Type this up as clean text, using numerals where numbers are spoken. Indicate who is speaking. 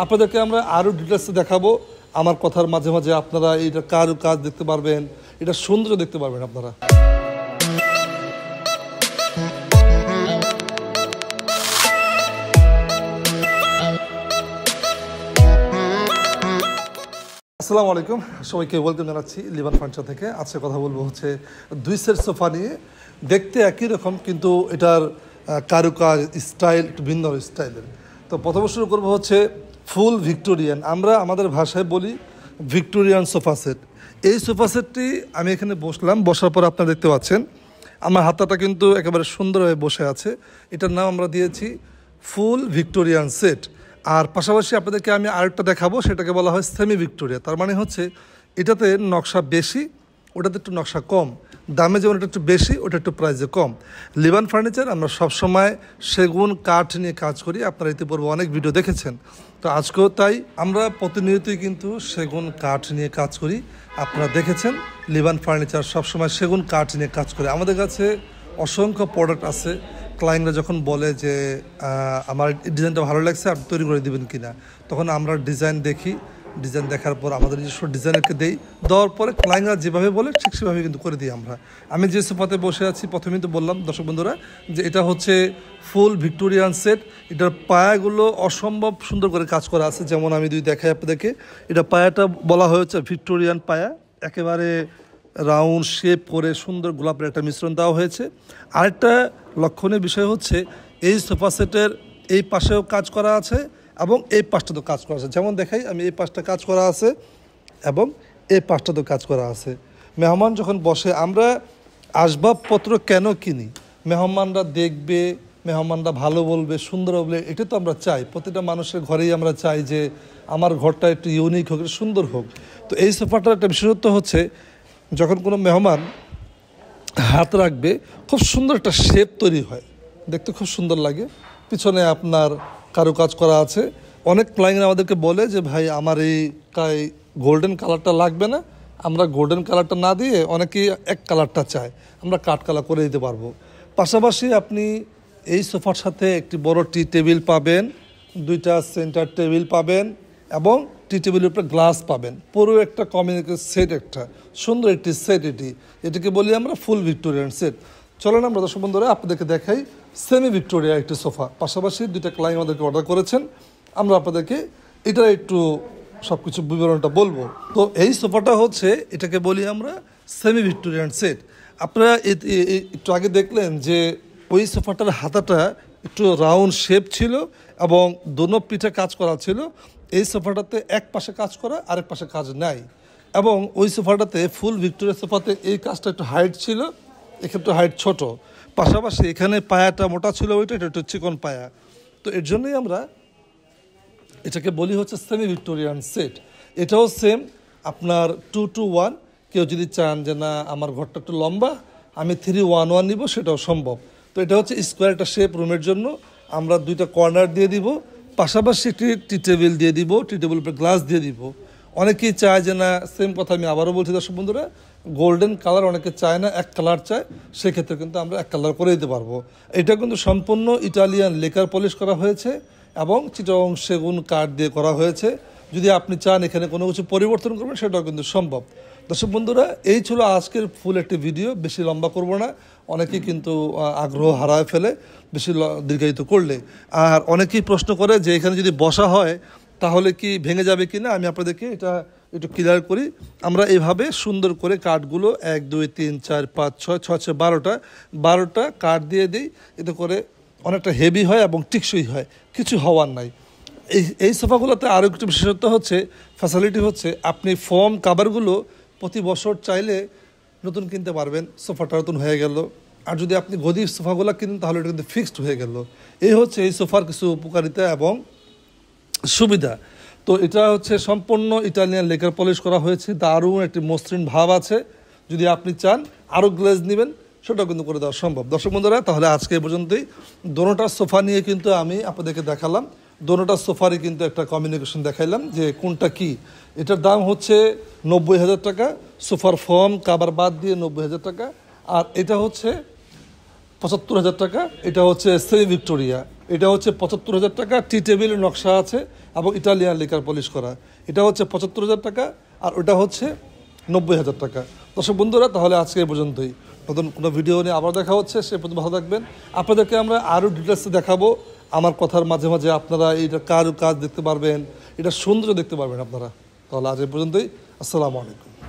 Speaker 1: আপনাদেরকে আমরা আরও ডিটেলসে দেখাবো। আমার কথার মাঝে মাঝে আপনারা এটা কাজ দেখতে পারবেন, এটা সৌন্দর্য দেখতে পারবেন আপনারা। আসসালামু আলাইকুম, সবাইকে ওয়েলকাম জানাচ্ছি লিভান ফার্নিচার থেকে। আজকে কথা বলবো হচ্ছে 2 সেট সোফা নিয়ে। দেখতে একই রকম কিন্তু এটার কারুকাজ স্টাইল একটু ভিন্ন স্টাইলের। তো প্রথমে শুরু করবো হচ্ছে ফুল ভিক্টোরিয়ান, আমরা আমাদের ভাষায় বলি ভিক্টোরিয়ান সোফা সেট। এই সোফা সেটটি আমি এখানে বসলাম, বসার পর আপনারা দেখতে পাচ্ছেন আমার হাতাটা কিন্তু একেবারে সুন্দরভাবে বসে আছে। এটার নাম আমরা দিয়েছি ফুল ভিক্টোরিয়ান সেট। আর পাশাপাশি আপনাদেরকে আমি আরেকটা দেখাবো, সেটাকে বলা হয় সেমি ভিক্টোরিয়া। তার মানে হচ্ছে এটাতে নকশা বেশি, ওটাতে একটু নকশা কম, দামে যেমন এটা একটু বেশি, ওটা একটু প্রাইসে কম। লিভান ফার্নিচার আমরা সবসময় সেগুন কাঠ নিয়ে কাজ করি, আপনারা ইতিপূর্বে অনেক ভিডিও দেখেছেন। তো আজকেও তাই, আমরা প্রতিনিয়তই কিন্তু সেগুন কাঠ নিয়ে কাজ করি। আপনারা দেখেছেন লিভান ফার্নিচার সবসময় সেগুন কাঠ নিয়ে কাজ করে। আমাদের কাছে অসংখ্য প্রোডাক্ট আছে। ক্লায়েন্টরা যখন বলে যে আমার ডিজাইনটা ভালো লাগছে, আপনি তৈরি করে দেবেন কিনা, তখন আমরা ডিজাইন দেখি, ডিজাইন দেখার পর আমাদের নিজস্ব ডিজাইনারকে দেই, দেওয়ার পরে ক্লায়েন্টরা যেভাবে বলে ঠিক সেভাবে কিন্তু করে দিই আমরা। আমি যে সোফাতে বসে আছি, প্রথমেই তো বললাম দর্শক বন্ধুরা যে এটা হচ্ছে ফুল ভিক্টোরিয়ান সেট। এটার পায়াগুলো অসম্ভব সুন্দর করে কাজ করা আছে। যেমন আমি দেখাই আপনাদেরকে, এটা পায়াটা বলা হয়েছে ভিক্টোরিয়ান পায়া, একেবারে রাউন্ড শেপ করে সুন্দর গোলাপের একটা মিশ্রণ দেওয়া হয়েছে। আরেকটা লক্ষণীয় বিষয় হচ্ছে এই সোফা সেটের এই পাশেও কাজ করা আছে এবং এই পাশটাতেও কাজ করা আছে। যেমন দেখাই, আমি এই পাশটা কাজ করা আছে এবং এই পাশটাতেও কাজ করা আছে। মেহমান যখন বসে, আমরা আসবাবপত্র কেন কিনি? মেহমানরা দেখবে, মেহমানরা ভালো বলবে, সুন্দর বলবে, এটা তো আমরা চাই। প্রতিটা মানুষের ঘরেই আমরা চাই যে আমার ঘরটা একটু ইউনিক হোক, একটু সুন্দর হোক। তো এই সোফাটার একটা বিশেষত্ব হচ্ছে যখন কোনো মেহমান হাত রাখবে, খুব সুন্দর একটা শেপ তৈরি হয়, দেখতে খুব সুন্দর লাগে। পিছনে আপনার কারুকাজ করা আছে। অনেক ক্লায়েন্ট আমাদেরকে বলে যে ভাই আমার এই গোল্ডেন কালারটা লাগবে না, আমরা গোল্ডেন কালারটা না দিয়ে অনেকেই এক কালারটা চায়, আমরা কাঠ কালার করে দিতে পারবো। পাশাপাশি আপনি এই সোফার সাথে একটি বড় টি টেবিল পাবেন, 2টা সেন্টার টেবিল পাবেন এবং টি টেবিলের উপরে গ্লাস পাবেন। পুরো একটা কমিউনিকেশন সেট, একটা সুন্দর একটি সেট। এটাকে বলি আমরা ফুল ভিক্টোরিয়ান সেট। চলেন আমরা দর্শক বন্ধুরা আপনাদেরকে দেখাই সেমি ভিক্টোরিয়া একটি সোফা। পাশাপাশি 2টা ক্লায়েন্ট আমাদেরকে অর্ডার করেছেন, আমরা আপনাদেরকে এটা একটু সব কিছু বিবরণটা বলবো। তো এই সোফাটা হচ্ছে, এটাকে বলি আমরা সেমি ভিক্টোরিয়ান সেট। আপনারা একটু আগে দেখলেন যে ওই সোফাটার হাতাটা একটু রাউন্ড শেপ ছিল এবং দোনো পিঠে কাজ করা ছিল। এই সোফাটাতে এক পাশে কাজ করা, আরেক পাশে কাজ নাই। এবং ওই সোফাটাতে ফুল ভিক্টোরিয়া সোফাতে এই কাজটা একটু হাইট ছিল, এক্ষেত্রে হাইট ছোট। পাশাপাশি এখানে পায়াটা মোটা ছিল, ওইটা এটা একটু চিকন পায়া। তো এর জন্যই আমরা এটাকে বলি হচ্ছে সেমি ভিক্টোরিয়ান সেট। এটাও সেম আপনার 2-to-1। কেউ যদি চান যে না আমার ঘরটা একটু লম্বা, আমি 3-1-1 নিব, সেটাও সম্ভব। তো এটা হচ্ছে স্কোয়ার একটা শেপ রুমের জন্য। আমরা 2টা কর্নার দিয়ে দিব, পাশাপাশি একটি টি টেবিল দিয়ে দিব, টি টেবিলের উপরে গ্লাস দিয়ে দিব। অনেকেই চায় যে না, সেম কথা আমি আবারও বলছি দর্শক বন্ধুরা, গোল্ডেন কালার অনেকে চায় না, এক কালার চায়, সেক্ষেত্রে কিন্তু আমরা এক কালার করে দিতে পারবো। এটা কিন্তু সম্পূর্ণ ইটালিয়ান লেকার পলিশ করা হয়েছে এবং চিটং সেগুন কাঠ দিয়ে করা হয়েছে। যদি আপনি চান এখানে কোনো কিছু পরিবর্তন করবেন, সেটাও কিন্তু সম্ভব। দর্শক বন্ধুরা, এই ছিল আজকের ফুল একটি ভিডিও। বেশি লম্বা করব না, অনেকেই কিন্তু আগ্রহ হারায় ফেলে বেশি দীর্ঘায়িত করলে। আর অনেকেই প্রশ্ন করে যে এখানে যদি বসা হয় তাহলে কি ভেঙে যাবে কি না। আমি আপনাদেরকে এটা একটু ক্লিয়ার করি। আমরা এইভাবে সুন্দর করে কাঠগুলো 1, 2, 3, 4, 5, 6, 6, 12টা কাঠ দিয়ে দিই। এতে করে অনেকটা হেভি হয় এবং টিকসই হয়, কিছু হওয়ার নাই। এই সোফাগুলোতে আরও একটু বিশেষত্ব হচ্ছে, ফ্যাসিলিটি হচ্ছে, আপনি ফোম কাভারগুলো প্রতি বছর চাইলে নতুন কিনতে পারবেন, সোফাটা নতুন হয়ে গেল। আর যদি আপনি গদির সোফাগুলো কিনেন তাহলে এটা কিন্তু ফিক্সড হয়ে গেল। এই হচ্ছে এই সোফার কিছু উপকারিতা এবং সুবিধা। তো এটা হচ্ছে সম্পূর্ণ ইটালিয়ান লেকার পলিশ করা হয়েছে, দারুণ একটি মসৃণ ভাব আছে। যদি আপনি চান আরও গ্লেজ নেবেন, সেটাও কিন্তু করে দেওয়া সম্ভব। দর্শক বন্ধুরা, তাহলে আজকে এই পর্যন্তই। দোনোটা সোফা নিয়ে কিন্তু আমি আপনাদেরকে দেখালাম, দোনোটা সোফারই কিন্তু একটা কমিউনিকেশন দেখাইলাম যে কোনটা কি। এটার দাম হচ্ছে 90,000 টাকা, সোফার ফর্ম কাভার বাদ দিয়ে 90,000 টাকা। আর এটা হচ্ছে 75,000 টাকা। এটা হচ্ছে সেমি ভিক্টোরিয়া, এটা হচ্ছে ৭৫,০০০ টাকা, টি টেবিলের নকশা আছে এবং ইটালিয়ান লিকার পলিশ করা। এটা হচ্ছে ৭৫,০০০ টাকা, আর ওটা হচ্ছে ৯০,০০০ টাকা। দর্শক বন্ধুরা, তাহলে আজকে এই পর্যন্তই। নতুন কোনো ভিডিও নিয়ে আবার দেখা হচ্ছে, সে পর্যন্ত ভালো থাকবেন। আপনাদেরকে আমরা আরও ডিটেলসে দেখাবো। আমার কথার মাঝে মাঝে আপনারা এইটা কাজ দেখতে পারবেন, এটা সৌন্দর্য দেখতে পারবেন আপনারা। তাহলে আজ এই পর্যন্তই। আসসালামু আলাইকুম।